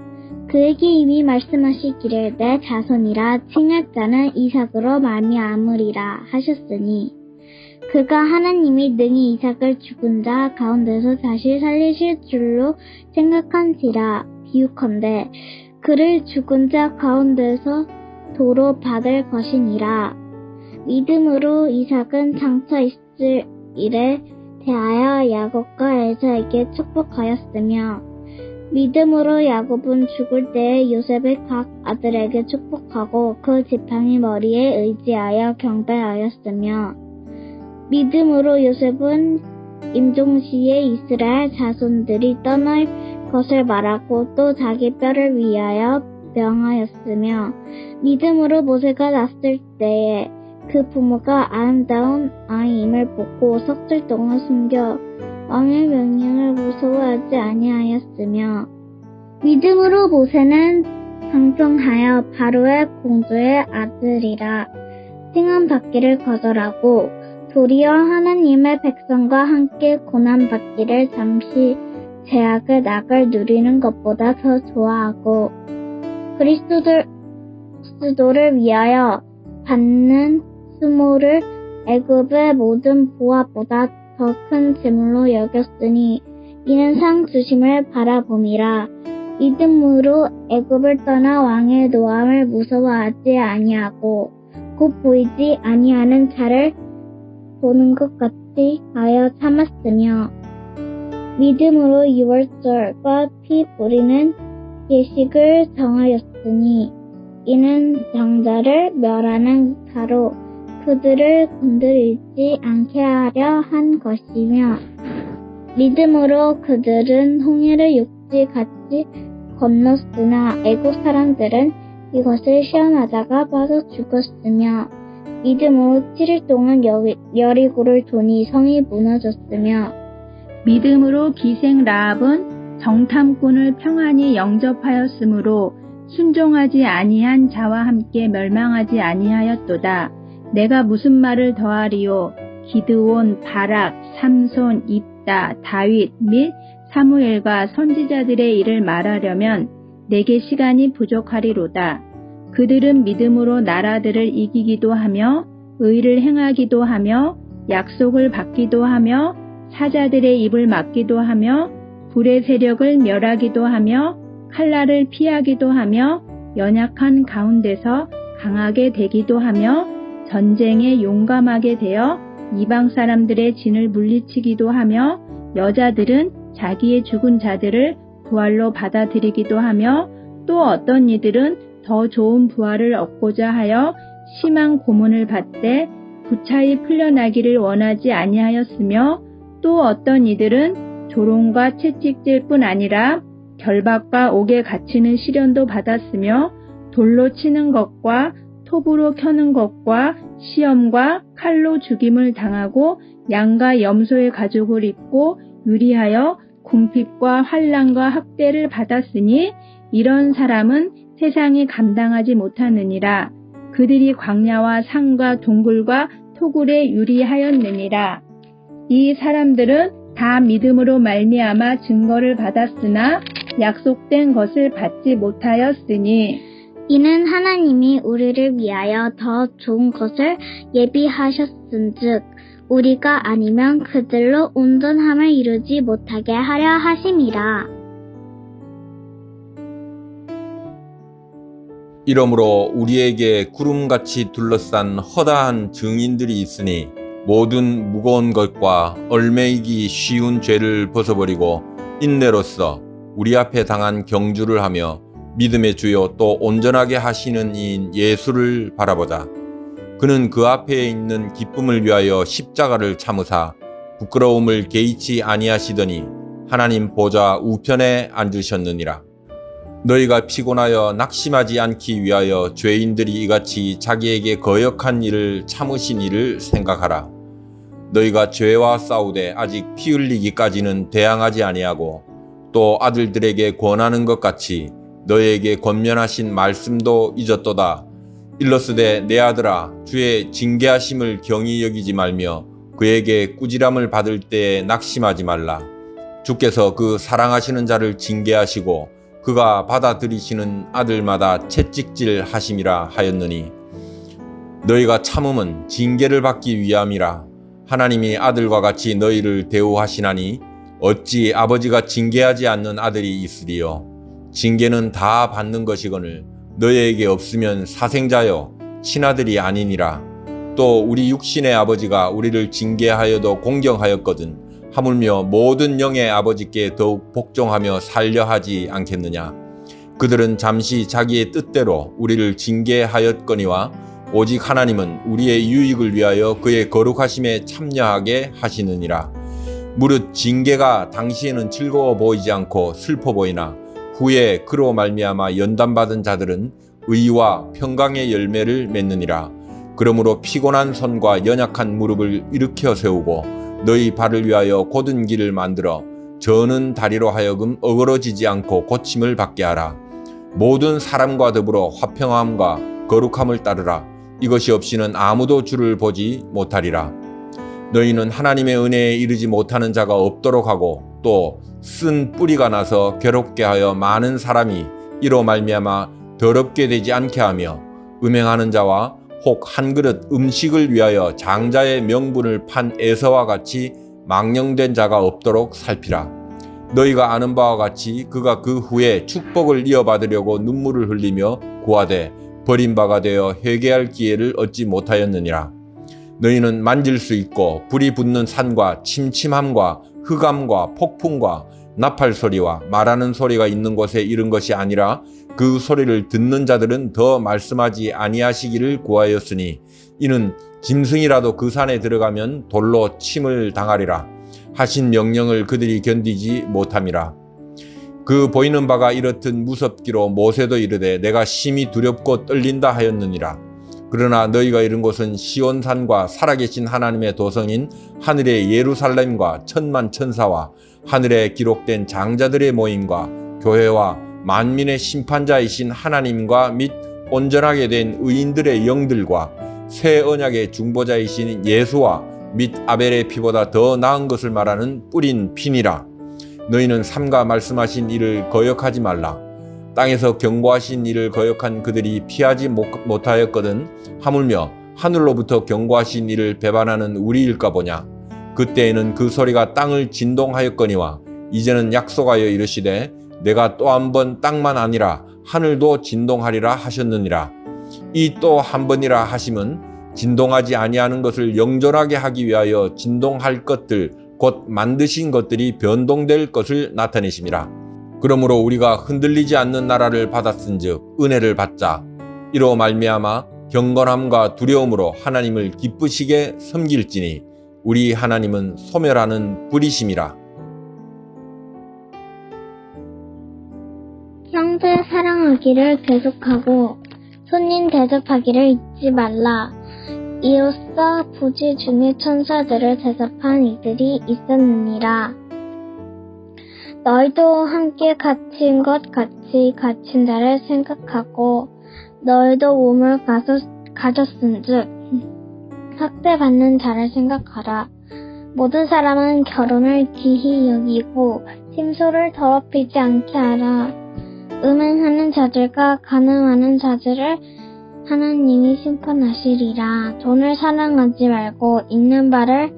그에게 이미 말씀하시기를 내 자손이라 칭할 자는 이삭으로 말미암으리라 하셨으니 그가 하나님이 능히 이삭을 죽은 자 가운데서 다시 살리실 줄로 생각한지라. 비유컨대 그를 죽은 자 가운데서 도로 받을 것이니라. 믿음으로 이삭은 장차 있을 일에 대하여 야곱과 에사에게 축복하였으며 믿음으로 야곱은 죽을 때에 요셉의 각 아들에게 축복하고 그 지팡이 머리에 의지하여 경배하였으며 믿음으로 요셉은 임종시에 이스라엘 자손들이 떠날 것을 말하고 또 자기 뼈를 위하여 명하였으며 믿음으로 모세가 났을 때에 그 부모가 아름다운 아이임을 보고 석들 동안 숨겨 왕의 명령을 무서워하지 아니하였으며 믿음으로 모세는 상종하여 바로의 공주의 아들이라 칭함받기를 거절하고 도리어 하나님의 백성과 함께 고난받기를 잠시 제약의 낙을 누리는 것보다 더 좋아하고 그리스도를 위하여 받는 수모를 애굽의 모든 보화보다 더 큰 재물로 여겼으니 이는 상 주심을 바라봄이라. 믿음으로 애굽을 떠나 왕의 노함을 무서워하지 아니하고 곧 보이지 아니하는 자를 보는 것 같이 하여 참았으며 믿음으로 유월절과 피 뿌리는 예식을 정하였으니 이는 장자를 멸하는 자로 그들을 건드리지 않게 하려 한 것이며 믿음으로 그들은 홍해를 육지같이 건넜으나 애국 사람들은 이것을 시험하다가 빠져 죽었으며 믿음으로 7일 동안 여리고를 도니 성이 무너졌으며 믿음으로 기생 라합은 정탐꾼을 평안히 영접하였으므로 순종하지 아니한 자와 함께 멸망하지 아니하였도다. 내가 무슨 말을 더하리요? 기드온, 바락, 삼손, 입다, 다윗 및 사무엘과 선지자들의 일을 말하려면 내게 시간이 부족하리로다. 그들은 믿음으로 나라들을 이기기도 하며 의를 행하기도 하며 약속을 받기도 하며 사자들의 입을 막기도 하며 불의 세력을 멸하기도 하며 칼날을 피하기도 하며 연약한 가운데서 강하게 되기도 하며 전쟁에 용감하게 되어 이방 사람들의 진을 물리치기도 하며 여자들은 자기의 죽은 자들을 부활로 받아들이기도 하며 또 어떤 이들은 더 좋은 부활을 얻고자 하여 심한 고문을 받되 부차히 풀려나기를 원하지 아니하였으며 또 어떤 이들은 조롱과 채찍질 뿐 아니라 결박과 옥에 갇히는 시련도 받았으며 돌로 치는 것과 톱으로 켜는 것과 시험과 칼로 죽임을 당하고 양과 염소의 가죽을 입고 유리하여 궁핍과 환난과 학대를 받았으니 이런 사람은 세상이 감당하지 못하느니라. 그들이 광야와 산과 동굴과 토굴에 유리하였느니라. 이 사람들은 다 믿음으로 말미암아 증거를 받았으나 약속된 것을 받지 못하였으니 이는 하나님이 우리를 위하여 더 좋은 것을 예비하셨은즉 우리가 아니면 그들로 온전함을 이루지 못하게 하려 하심이라. 이러므로 우리에게 구름같이 둘러싼 허다한 증인들이 있으니 모든 무거운 것과 얼매이기 쉬운 죄를 벗어버리고 인내로써 우리 앞에 당한 경주를 하며 믿음의 주요 또 온전하게 하시는 이인 예수를 바라보자. 그는 그 앞에 있는 기쁨을 위하여 십자가를 참으사 부끄러움을 개의치 아니하시더니 하나님 보좌 우편에 앉으셨느니라. 너희가 피곤하여 낙심하지 않기 위하여 죄인들이 이같이 자기에게 거역한 일을 참으신 일을 생각하라. 너희가 죄와 싸우되 아직 피 흘리기까지는 대항하지 아니하고 또 아들들에게 권하는 것 같이 너희에게 권면하신 말씀도 잊었도다. 일러스되 내 아들아 주의 징계하심을 경히 여기지 말며 그에게 꾸지람을 받을 때에 낙심하지 말라. 주께서 그 사랑하시는 자를 징계하시고 그가 받아들이시는 아들마다 채찍질 하심이라 하였느니 너희가 참음은 징계를 받기 위함이라. 하나님이 아들과 같이 너희를 대우하시나니 어찌 아버지가 징계하지 않는 아들이 있으리요. 징계는 다 받는 것이거늘 너희에게 없으면 사생자여 친아들이 아니니라. 또 우리 육신의 아버지가 우리를 징계하여도 공경하였거든 하물며 모든 영의 아버지께 더욱 복종하며 살려 하지 않겠느냐. 그들은 잠시 자기의 뜻대로 우리를 징계하였거니와 오직 하나님은 우리의 유익을 위하여 그의 거룩하심에 참여하게 하시느니라. 무릇 징계가 당시에는 즐거워 보이지 않고 슬퍼 보이나 후에 그로 말미암아 연단받은 자들은 의와 평강의 열매를 맺느니라. 그러므로 피곤한 손과 연약한 무릎을 일으켜 세우고 너희 발을 위하여 곧은 길을 만들어 저는 다리로 하여금 어그러지지 않고 고침을 받게 하라. 모든 사람과 더불어 화평함과 거룩함을 따르라. 이것이 없이는 아무도 주를 보지 못하리라. 너희는 하나님의 은혜에 이르지 못하는 자가 없도록 하고 또 쓴 뿌리가 나서 괴롭게 하여 많은 사람이 이로 말미암아 더럽게 되지 않게 하며 음행하는 자와 혹 한 그릇 음식을 위하여 장자의 명분을 판 에서와 같이 망령된 자가 없도록 살피라. 너희가 아는 바와 같이 그가 그 후에 축복을 이어받으려고 눈물을 흘리며 구하되 버린 바가 되어 회개할 기회를 얻지 못하였느니라. 너희는 만질 수 있고 불이 붙는 산과 침침함과 흑암과 폭풍과 나팔 소리와 말하는 소리가 있는 곳에 이른 것이 아니라 그 소리를 듣는 자들은 더 말씀하지 아니하시기를 구하였으니 이는 짐승이라도 그 산에 들어가면 돌로 침을 당하리라 하신 명령을 그들이 견디지 못함이라. 그 보이는 바가 이렇듯 무섭기로 모세도 이르되 내가 심히 두렵고 떨린다 하였느니라. 그러나 너희가 이른 곳은 시온산과 살아계신 하나님의 도성인 하늘의 예루살렘과 천만 천사와 하늘에 기록된 장자들의 모임과 교회와 만민의 심판자이신 하나님과 및 온전하게 된 의인들의 영들과 새 언약의 중보자이신 예수와 및 아벨의 피보다 더 나은 것을 말하는 뿌린 피니라. 너희는 삼가 말씀하신 일을 거역하지 말라. 땅에서 경고하신 일을 거역한 그들이 피하지 못하였거든 하물며 하늘로부터 경고하신 일을 배반하는 우리일까 보냐. 그때에는 그 소리가 땅을 진동하였거니와 이제는 약속하여 이르시되 내가 또 한 번 땅만 아니라 하늘도 진동하리라 하셨느니라. 이 또 한 번이라 하심은 진동하지 아니하는 것을 영존하게 하기 위하여 진동할 것들 곧 만드신 것들이 변동될 것을 나타내심이라. 그러므로 우리가 흔들리지 않는 나라를 받았은즉 은혜를 받자. 이로 말미암아 경건함과 두려움으로 하나님을 기쁘시게 섬길지니 우리 하나님은 소멸하는 불이심이라. 형제 사랑하기를 계속하고 손님 대접하기를 잊지 말라. 이로써 부지 중에 천사들을 대접한 이들이 있었느니라. 너희도 함께 갇힌 것 같이 갇힌 자를 생각하고 너희도 몸을 가졌은즉 학대받는 자를 생각하라. 모든 사람은 결혼을 귀히 여기고 심소를 더럽히지 않게 하라. 음행하는 자들과 간음하는 자들을 하나님이 심판하시리라. 돈을 사랑하지 말고 있는 바를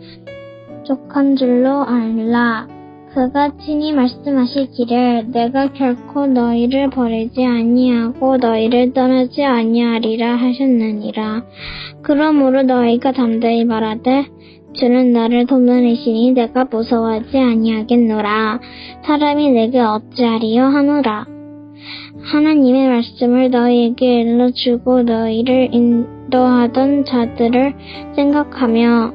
족한 줄로 알라. 그가 친히 말씀하시기를 내가 결코 너희를 버리지 아니하고 너희를 떠나지 아니하리라 하셨느니라. 그러므로 너희가 담대히 말하되 주는 나를 돕는 이시니 내가 무서워하지 아니하겠노라. 사람이 내게 어찌하리요 하노라. 하나님의 말씀을 너희에게 일러주고 너희를 인도하던 자들을 생각하며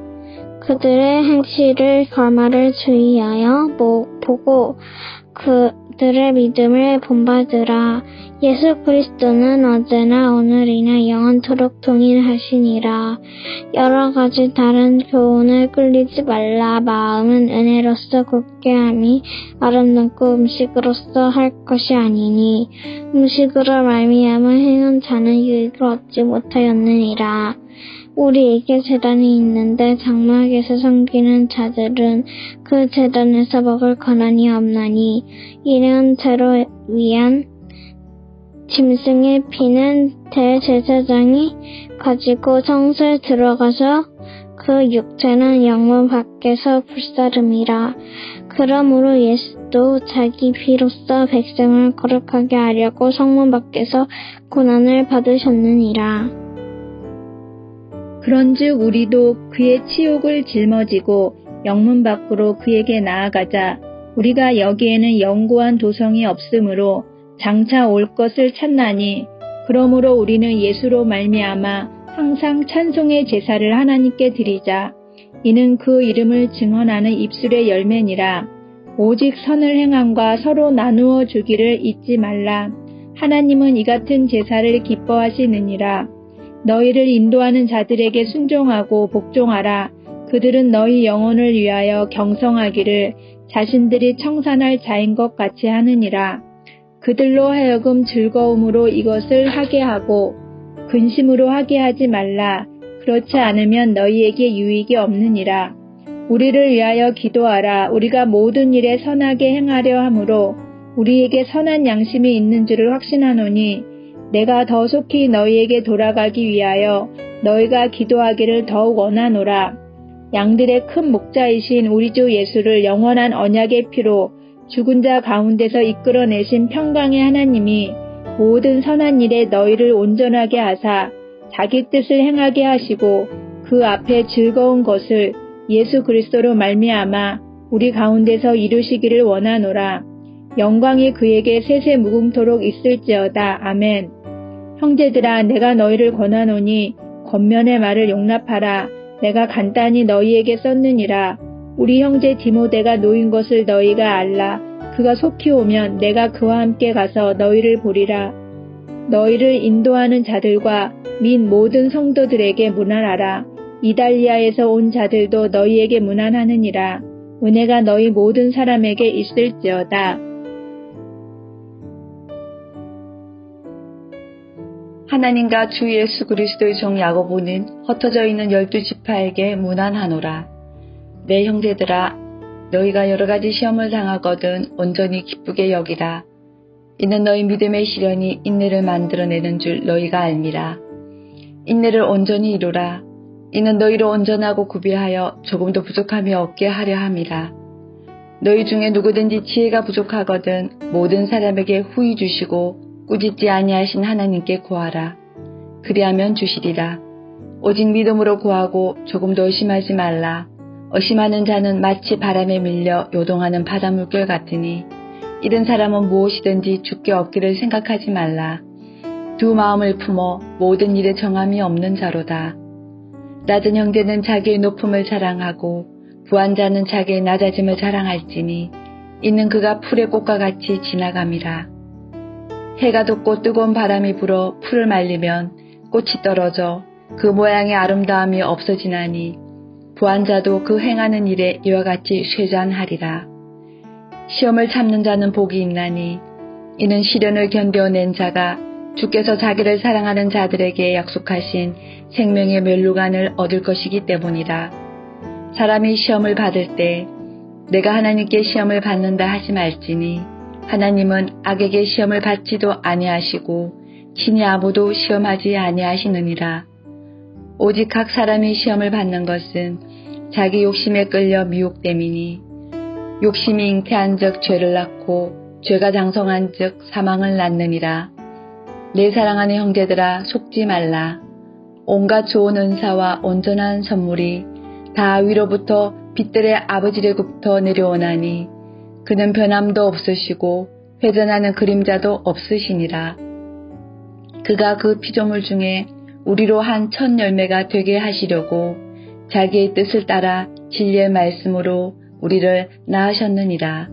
그들의 행실을 결말을 주의하여 보고 그들의 믿음을 본받으라. 예수 그리스도는 어제나 오늘이나 영원토록 동일하시니라. 여러 가지 다른 교훈을 끌리지 말라. 마음은 은혜로서 굳게 함이 아름답고 음식으로서 할 것이 아니니 음식으로 말미암아 행한 자는 유익을 얻지 못하였느니라. 우리에게 제단이 있는데 장막에서 섬기는 자들은 그 제단에서 먹을 권한이 없나니 이는 죄로 위한 짐승의 피는 대제사장이 가지고 성소에 들어가서 그 육체는 영문 밖에서 불사름이라. 그러므로 예수도 자기 피로써 백성을 거룩하게 하려고 성문 밖에서 고난을 받으셨느니라. 그런즉 우리도 그의 치욕을 짊어지고 영문 밖으로 그에게 나아가자. 우리가 여기에는 영구한 도성이 없으므로 장차 올 것을 찾나니 그러므로 우리는 예수로 말미암아 항상 찬송의 제사를 하나님께 드리자. 이는 그 이름을 증언하는 입술의 열매니라. 오직 선을 행함과 서로 나누어 주기를 잊지 말라. 하나님은 이 같은 제사를 기뻐하시느니라. 너희를 인도하는 자들에게 순종하고 복종하라. 그들은 너희 영혼을 위하여 경성하기를 자신들이 청산할 자인 것 같이 하느니라. 그들로 하여금 즐거움으로 이것을 하게 하고 근심으로 하게 하지 말라. 그렇지 않으면 너희에게 유익이 없느니라. 우리를 위하여 기도하라. 우리가 모든 일에 선하게 행하려 함으로 우리에게 선한 양심이 있는 줄을 확신하노니 내가 더 속히 너희에게 돌아가기 위하여 너희가 기도하기를 더욱 원하노라. 양들의 큰 목자이신 우리 주 예수를 영원한 언약의 피로 죽은 자 가운데서 이끌어내신 평강의 하나님이 모든 선한 일에 너희를 온전하게 하사 자기 뜻을 행하게 하시고 그 앞에 즐거운 것을 예수 그리스도로 말미암아 우리 가운데서 이루시기를 원하노라. 영광이 그에게 세세 무궁토록 있을지어다. 아멘. 형제들아, 내가 너희를 권하노니 권면의 말을 용납하라. 내가 간단히 너희에게 썼느니라. 우리 형제 디모데가 놓인 것을 너희가 알라. 그가 속히 오면 내가 그와 함께 가서 너희를 보리라. 너희를 인도하는 자들과 및 모든 성도들에게 문안하라. 이달리아에서 온 자들도 너희에게 문안하느니라. 은혜가 너희 모든 사람에게 있을지어다. 하나님과 주 예수 그리스도의 종 야고보는 흩어져 있는 12지파에게 문안하노라. 내 형제들아, 너희가 여러 가지 시험을 당하거든 온전히 기쁘게 여기라. 이는 너희 믿음의 시련이 인내를 만들어내는 줄 너희가 알미라. 인내를 온전히 이루라. 이는 너희를 온전하고 구비하여 조금도 부족함이 없게 하려 함이라. 너희 중에 누구든지 지혜가 부족하거든 모든 사람에게 후히 주시고 꾸짖지 아니하신 하나님께 구하라. 그리하면 주시리라. 오직 믿음으로 구하고 조금도 의심하지 말라. 의심하는 자는 마치 바람에 밀려 요동하는 바닷물결 같으니 이런 사람은 무엇이든지 주께 얻기를 생각하지 말라. 두 마음을 품어 모든 일에 정함이 없는 자로다. 낮은 형제는 자기의 높음을 자랑하고 부한 자는 자기의 낮아짐을 자랑할지니 이는 그가 풀의 꽃과 같이 지나감이라. 해가 돋고 뜨거운 바람이 불어 풀을 말리면 꽃이 떨어져 그 모양의 아름다움이 없어지나니 부한 자도 그 행하는 일에 이와 같이 쇠잔하리라. 시험을 참는 자는 복이 있나니 이는 시련을 견뎌낸 자가 주께서 자기를 사랑하는 자들에게 약속하신 생명의 멸류관을 얻을 것이기 때문이라. 사람이 시험을 받을 때 내가 하나님께 시험을 받는다 하지 말지니 하나님은 악에게 시험을 받지도 아니하시고 친히 아무도 시험하지 아니하시느니라. 오직 각 사람이 시험을 받는 것은 자기 욕심에 끌려 미혹됨이니 욕심이 잉태한 즉 죄를 낳고 죄가 장성한 즉 사망을 낳느니라. 내 사랑하는 형제들아, 속지 말라. 온갖 좋은 은사와 온전한 선물이 다 위로부터 빛들의 아버지로부터 내려오나니 그는 변함도 없으시고 회전하는 그림자도 없으시니라. 그가 그 피조물 중에 우리로 한 첫 열매가 되게 하시려고 자기의 뜻을 따라 진리의 말씀으로 우리를 낳으셨느니라.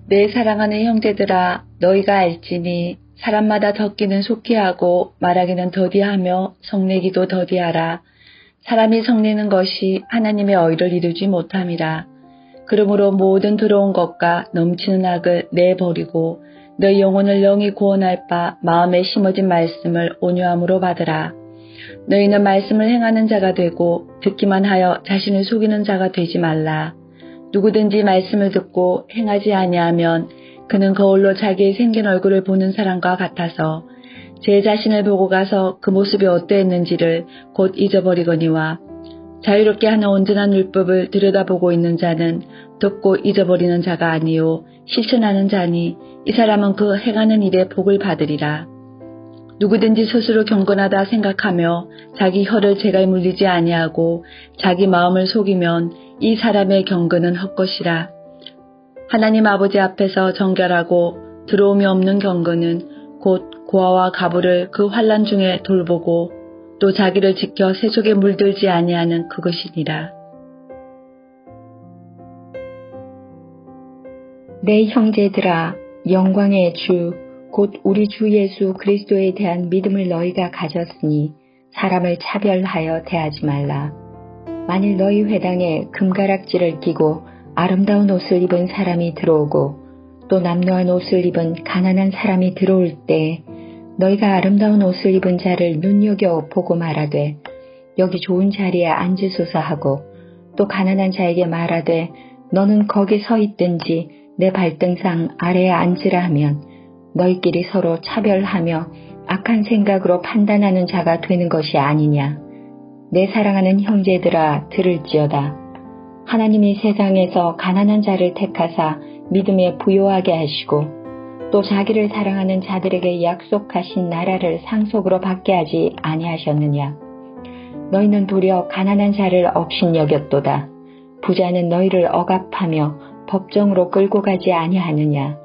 내 사랑하는 형제들아, 너희가 알지니 사람마다 듣기는 속히 하고 말하기는 더디하며 성내기도 더디하라. 사람이 성내는 것이 하나님의 의를 이루지 못함이라. 그러므로 모든 더러운 것과 넘치는 악을 내버리고 너희 영혼을 영이 구원할 바 마음에 심어진 말씀을 온유함으로 받으라. 너희는 말씀을 행하는 자가 되고 듣기만 하여 자신을 속이는 자가 되지 말라. 누구든지 말씀을 듣고 행하지 아니하면 그는 거울로 자기의 생긴 얼굴을 보는 사람과 같아서 제 자신을 보고 가서 그 모습이 어떠했는지를 곧 잊어버리거니와 자유롭게 하는 온전한 율법을 들여다보고 있는 자는 듣고 잊어버리는 자가 아니요 실천하는 자니 이 사람은 그 행하는 일에 복을 받으리라. 누구든지 스스로 경건하다 생각하며 자기 혀를 재갈 물리지 아니하고 자기 마음을 속이면 이 사람의 경건은 헛것이라. 하나님 아버지 앞에서 정결하고 들어옴이 없는 경건은 곧 고아와 가부를 그 환난 중에 돌보고 또 자기를 지켜 세속에 물들지 아니하는 그것이니라. 내 형제들아, 영광의 주 곧 우리 주 예수 그리스도에 대한 믿음을 너희가 가졌으니 사람을 차별하여 대하지 말라. 만일 너희 회당에 금가락지를 끼고 아름다운 옷을 입은 사람이 들어오고 또 남노한 옷을 입은 가난한 사람이 들어올 때 너희가 아름다운 옷을 입은 자를 눈여겨 보고 말하되 여기 좋은 자리에 앉으소서 하고 또 가난한 자에게 말하되 너는 거기 서 있든지 내 발등상 아래에 앉으라 하면 너희끼리 서로 차별하며 악한 생각으로 판단하는 자가 되는 것이 아니냐. 내 사랑하는 형제들아 들을지어다. 하나님이 세상에서 가난한 자를 택하사 믿음에 부요하게 하시고 또 자기를 사랑하는 자들에게 약속하신 나라를 상속으로 받게 하지 아니하셨느냐. 너희는 도리어 가난한 자를 업신여겼도다. 부자는 너희를 억압하며 법정으로 끌고 가지 아니하느냐.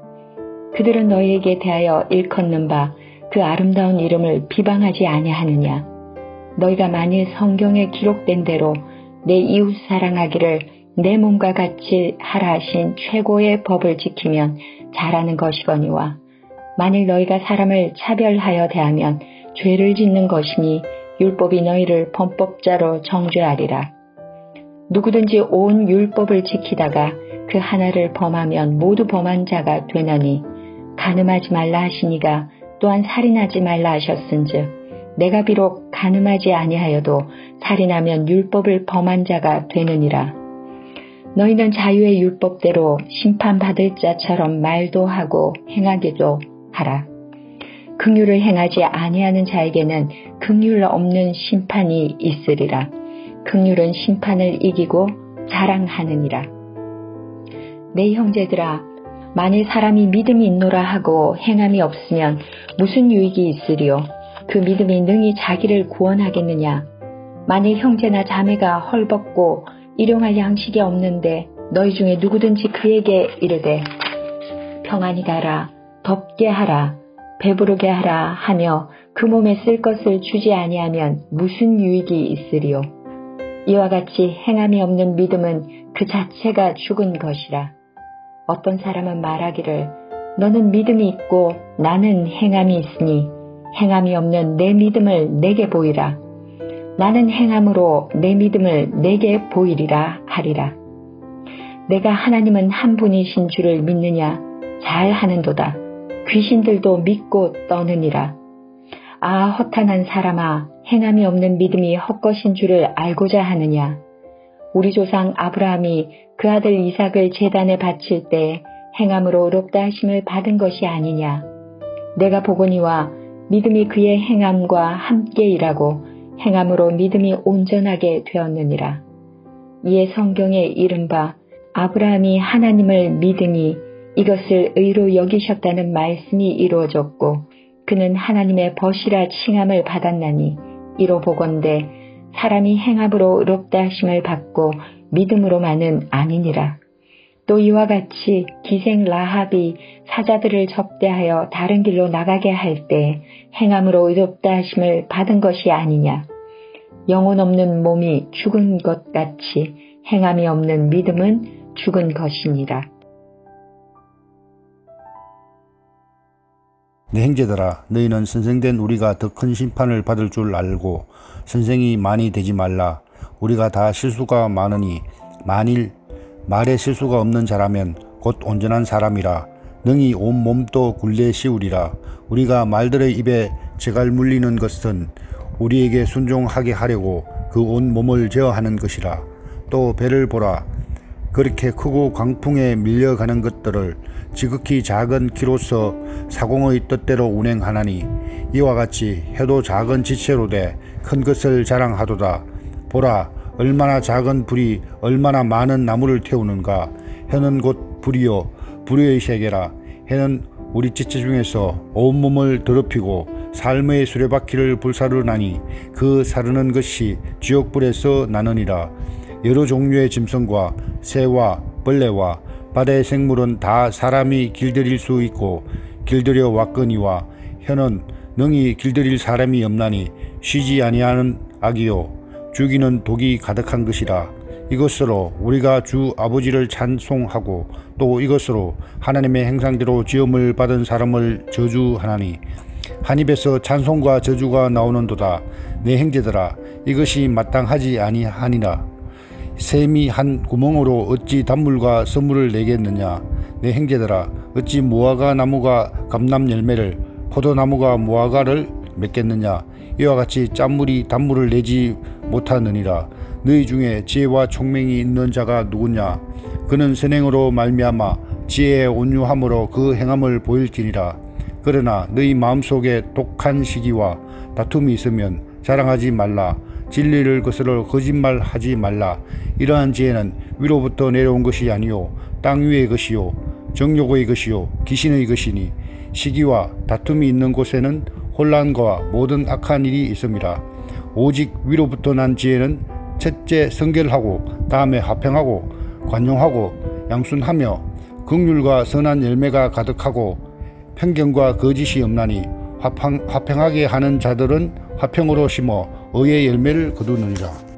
그들은 너희에게 대하여 일컫는 바 그 아름다운 이름을 비방하지 아니하느냐. 너희가 만일 성경에 기록된 대로 내 이웃 사랑하기를 내 몸과 같이 하라 하신 최고의 법을 지키면 잘하는 것이거니와 만일 너희가 사람을 차별하여 대하면 죄를 짓는 것이니 율법이 너희를 범법자로 정죄하리라. 누구든지 온 율법을 지키다가 그 하나를 범하면 모두 범한 자가 되나니 간음하지 말라 하시니가 또한 살인하지 말라 하셨은즉 내가 비록 간음하지 아니하여도 살인하면 율법을 범한 자가 되느니라. 너희는 자유의 율법대로 심판받을 자처럼 말도 하고 행하기도 하라. 긍휼을 행하지 아니하는 자에게는 긍휼 없는 심판이 있으리라. 긍휼은 심판을 이기고 자랑하느니라. 내 형제들아, 만일 사람이 믿음이 있노라 하고 행함이 없으면 무슨 유익이 있으리요? 그 믿음이 능히 자기를 구원하겠느냐? 만일 형제나 자매가 헐벗고 일용할 양식이 없는데 너희 중에 누구든지 그에게 이르되 평안히 가라, 덥게 하라, 배부르게 하라 하며 그 몸에 쓸 것을 주지 아니하면 무슨 유익이 있으리요? 이와 같이 행함이 없는 믿음은 그 자체가 죽은 것이라. 어떤 사람은 말하기를 너는 믿음이 있고 나는 행함이 있으니 행함이 없는 내 믿음을 내게 보이라. 나는 행함으로 내 믿음을 내게 보이리라 하리라. 내가 하나님은 한 분이신 줄을 믿느냐? 잘 하는도다. 귀신들도 믿고 떠느니라. 아, 허탄한 사람아, 행함이 없는 믿음이 헛것인 줄을 알고자 하느냐? 우리 조상 아브라함이 그 아들 이삭을 제단에 바칠 때 행함으로 의롭다 하심을 받은 것이 아니냐. 내가 보거니와 믿음이 그의 행함과 함께 일하고 행함으로 믿음이 온전하게 되었느니라. 이에 성경에 이른바 아브라함이 하나님을 믿으니 이것을 의로 여기셨다는 말씀이 이루어졌고 그는 하나님의 벗이라 칭함을 받았나니 이로 보건대 사람이 행함으로 의롭다 하심을 받고 믿음으로만은 아니니라. 또 이와 같이 기생 라합이 사자들을 접대하여 다른 길로 나가게 할 때 행함으로 의롭다 하심을 받은 것이 아니냐. 영혼 없는 몸이 죽은 것 같이 행함이 없는 믿음은 죽은 것이니라. 내 형제들아, 너희는 선생된 우리가 더 큰 심판을 받을 줄 알고 선생이 많이 되지 말라. 우리가 다 실수가 많으니 만일 말에 실수가 없는 자라면 곧 온전한 사람이라 능히 온 몸도 굴레 씌우리라. 우리가 말들의 입에 재갈 물리는 것은 우리에게 순종하게 하려고 그 온 몸을 제어하는 것이라. 또 배를 보라. 그렇게 크고 광풍에 밀려가는 것들을 지극히 작은 키로서 사공의 뜻대로 운행하나니 이와 같이 해도 작은 지체로 돼 큰 것을 자랑하도다. 보라, 얼마나 작은 불이 얼마나 많은 나무를 태우는가. 해는 곧 불이요 불의 세계라. 해는 우리 지체 중에서 온몸을 더럽히고 삶의 수레바퀴를 불사르나니 그 사르는 것이 지옥불에서 나느니라. 여러 종류의 짐승과 새와 벌레와 바다의 생물은 다 사람이 길들일 수 있고 길들여 왔거니와 혀는 능히 길들일 사람이 없나니 쉬지 아니하는 악이요 죽이는 독이 가득한 것이라. 이것으로 우리가 주 아버지를 찬송하고 또 이것으로 하나님의 행상대로 지음을 받은 사람을 저주하나니 한 입에서 찬송과 저주가 나오는도다. 내 형제들아, 이것이 마땅하지 아니하니라. 샘이 한 구멍으로 어찌 단물과 선물을 내겠느냐. 내 형제들아, 어찌 무화과 나무가 감람 열매를 포도나무가 무화과를 맺겠느냐. 이와 같이 짠물이 단물을 내지 못하느니라. 너희 중에 지혜와 총명이 있는 자가 누구냐. 그는 선행으로 말미암아 지혜의 온유함으로 그 행함을 보일지니라. 그러나 너희 마음속에 독한 시기와 다툼이 있으면 자랑하지 말라. 진리를 거스러 거짓말하지 말라. 이러한 지혜는 위로부터 내려온 것이 아니요 땅 위의 것이요 정욕의 것이요 귀신의 것이니 시기와 다툼이 있는 곳에는 혼란과 모든 악한 일이 있습니다. 오직 위로부터 난 지혜는 첫째 성결하고 다음에 화평하고 관용하고 양순하며 긍휼과 선한 열매가 가득하고 편견과 거짓이 없나니 화평하게 하는 자들은 화평으로 심어 의의 열매를 거두느니라.